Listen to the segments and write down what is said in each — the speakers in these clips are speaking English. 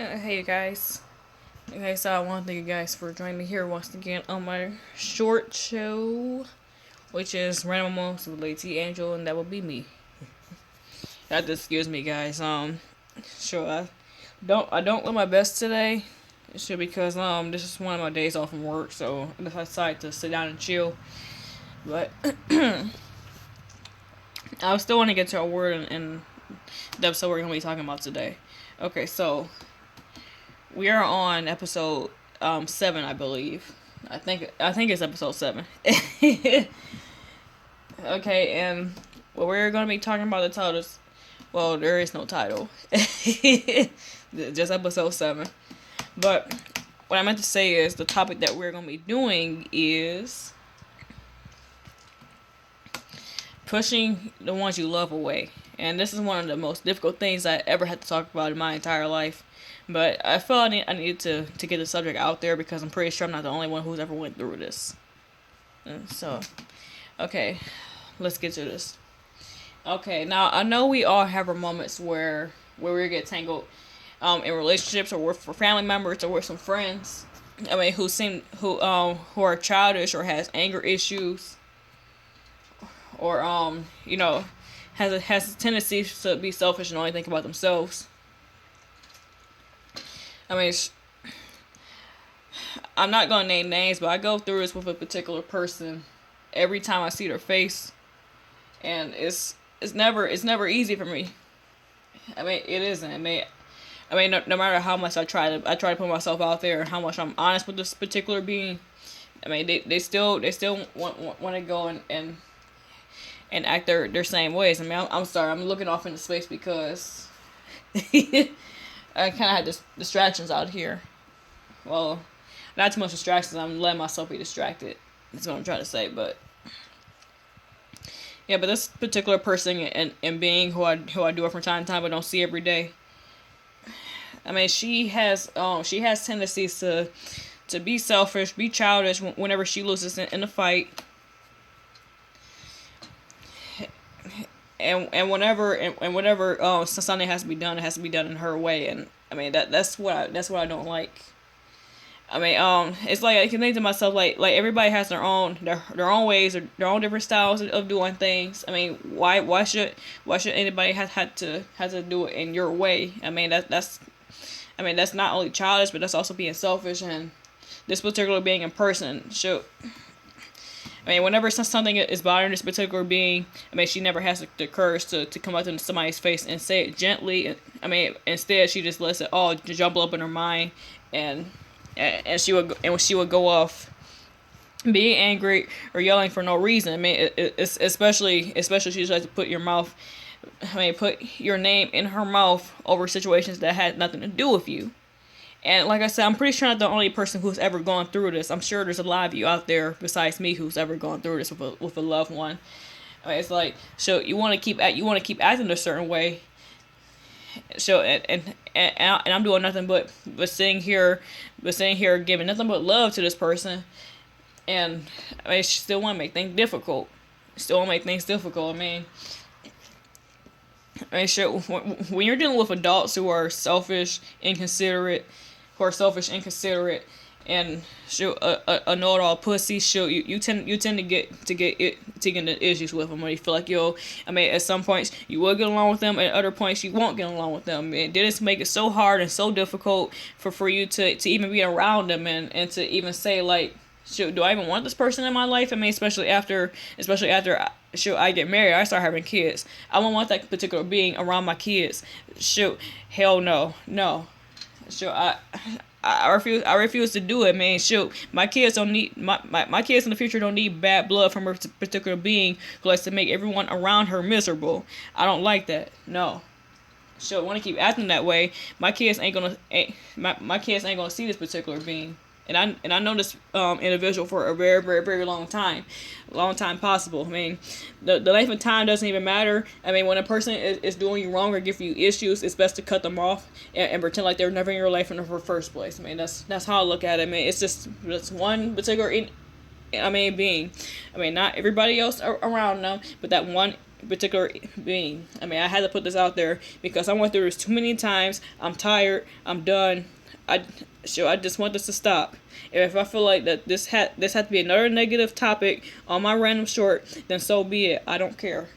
Hey guys. Okay, so I want to thank you guys for joining me here once again on my short show, which is Random Moments with LadyTAngel, and that will be me. You have to excuse me, guys. Sure, I don't do my best today. It's just because this is one of my days off from work, so I decided to sit down and chill. But I still want to get to a word in the episode we're gonna be talking about today. Okay, so we are on episode 7, I believe. I think it's episode 7. Okay, and what we're gonna be talking about, the title is, well, there is no title. Just episode 7. But what I meant to say is the topic that we're gonna be doing is pushing the ones you love away. And this is one of the most difficult things I ever had to talk about in my entire life. But I felt I needed to get the subject out there because I'm pretty sure I'm not the only one who's ever went through this. So, okay, let's get to this. Okay, now I know we all have our moments where we get tangled in relationships or with for family members or with some friends. I mean, who are childish or has anger issues or has a tendency to be selfish and only think about themselves. I mean, I'm not gonna name names, but I go through this with a particular person every time I see their face, and it's never easy for me. I mean, it isn't. No matter how much I try to put myself out there and how much I'm honest with this particular being. I mean, they still want to go and act their same ways. I mean, I'm sorry, I'm looking off into space because I kind of had distractions out here. Well, not too much distractions. I'm letting myself be distracted. That's what I'm trying to say. But yeah, but this particular person and being who I do it from time to time, but don't see every day. I mean, she has tendencies to be selfish, be childish whenever she loses in a fight. And whenever something has to be done, it has to be done in her way, and I mean that's what I don't like. I mean, it's like I can think to myself like everybody has their own ways or their own different styles of doing things. I mean, why should anybody have to do it in your way? I mean that's not only childish, but that's also being selfish. And this particular being in person should. I mean, whenever something is bothering this particular being, I mean, she never has the courage to come up to somebody's face and say it gently. I mean, instead she just lets it all jumble up in her mind, and she would go off being angry or yelling for no reason. I mean, it's especially she just likes to put your name in her mouth over situations that had nothing to do with you. And like I said, I'm pretty sure I'm not the only person who's ever gone through this. I'm sure there's a lot of you out there besides me who's ever gone through this with a loved one. I mean, it's like, so you want to keep acting a certain way. So and I'm doing nothing but sitting here giving nothing but love to this person, and I mean, she still want to make things difficult. I mean, sure, when you're dealing with adults who are selfish, inconsiderate, and shoot a know-it-all pussy. Shoot, you tend to get into issues with them, where you feel like I mean, at some points you will get along with them, at other points you won't get along with them. And they just make it so hard and so difficult for you to even be around them and to even say like, shoot, do I even want this person in my life? I mean, especially after I get married, I start having kids. I won't want that particular being around my kids. Shoot, hell no. Shoot, I refuse to do it, man. Shoot, my kids don't need my kids in the future don't need bad blood from a particular being who likes to make everyone around her miserable. I don't like that. No. Shoot, want to keep acting that way, my kids ain't gonna see this particular being. And I know this individual for a very, very, very long time possible. I mean, the length of time doesn't even matter. I mean, when a person is doing you wrong or giving you issues, it's best to cut them off and pretend like they're never in your life in the first place. I mean, that's how I look at it. I mean, it's one particular being. I mean, not everybody else around them, but that one particular being. I mean, I had to put this out there because I went through this too many times. I'm tired. I'm done. I just want this to stop. If I feel like that this had to be another negative topic on my random short, then so be it. I don't care.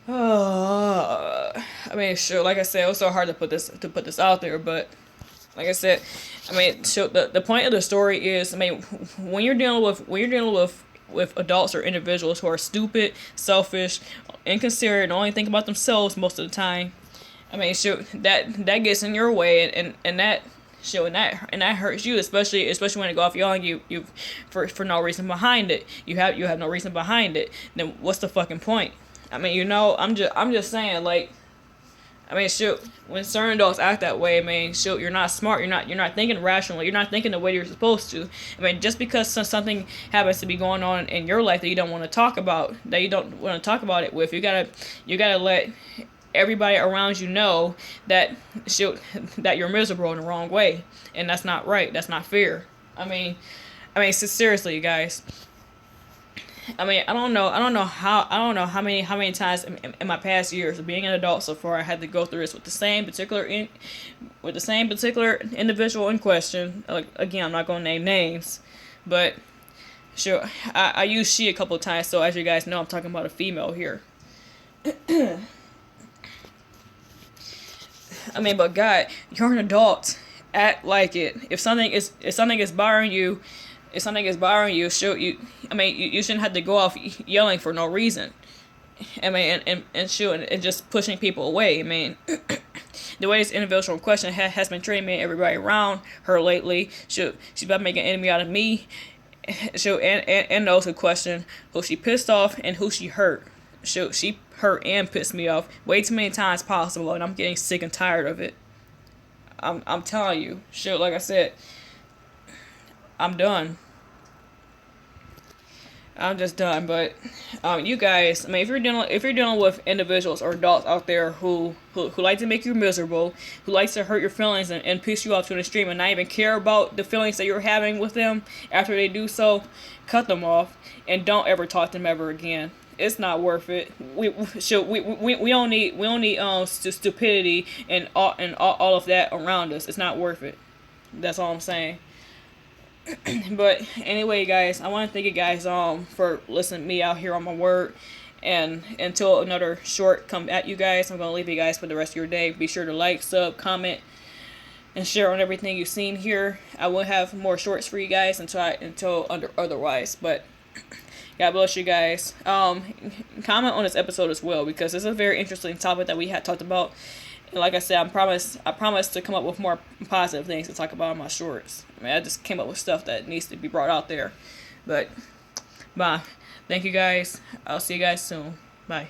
I mean, sure. Like I said, it was so hard to put this out there, but like I said, I mean, so the point of the story is, I mean, when you're dealing with adults or individuals who are stupid, selfish, inconsiderate, and only think about themselves most of the time. I mean, shoot, that gets in your way, and that hurts you, especially when it go off you for no reason behind it. You have no reason behind it. Then what's the fucking point? I mean, I'm just saying, like, I mean, shoot, when certain adults act that way, I mean, shoot, you're not smart. You're not thinking rationally. You're not thinking the way you're supposed to. I mean, just because something happens to be going on in your life that you don't want to talk about, it with, you gotta let everybody around you know that you're miserable in the wrong way, and that's not right. That's not fair. I mean, seriously, you guys. I mean, I don't know how many times in my past years of being an adult so far I had to go through this with the same particular individual in question. Like, again, I'm not gonna name names, but sure, I use she a couple of times. So as you guys know, I'm talking about a female here. I mean, but God, you're an adult. Act like it. If something is bothering you. Shoot, you shouldn't have to go off yelling for no reason. I mean, and just pushing people away. I mean, the way this individual in question has been treating me and everybody around her lately. She's about to make an enemy out of me. And those who question who she pissed off and who she hurt. She hurt and pissed me off way too many times possible, and I'm getting sick and tired of it. I'm telling you, like I said, I'm done. I'm just done. But you guys, I mean, if you're dealing with individuals or adults out there who like to make you miserable, who likes to hurt your feelings and piss you off to an extreme, and not even care about the feelings that you're having with them after they do so, cut them off and don't ever talk to them ever again. It's not worth it. We don't need stupidity and all of that around us. It's not worth it. That's all I'm saying. But anyway, guys, I want to thank you guys for listening to me out here on my word. And until another short come at you guys, I'm gonna leave you guys for the rest of your day. Be sure to like, sub, comment, and share on everything you've seen here. I will have more shorts for you guys until otherwise. But God bless you guys. Comment on this episode as well, because it's a very interesting topic that we had talked about. And like I said, I promise to come up with more positive things to talk about in my shorts. I mean, I just came up with stuff that needs to be brought out there. But bye. Thank you guys. I'll see you guys soon. Bye.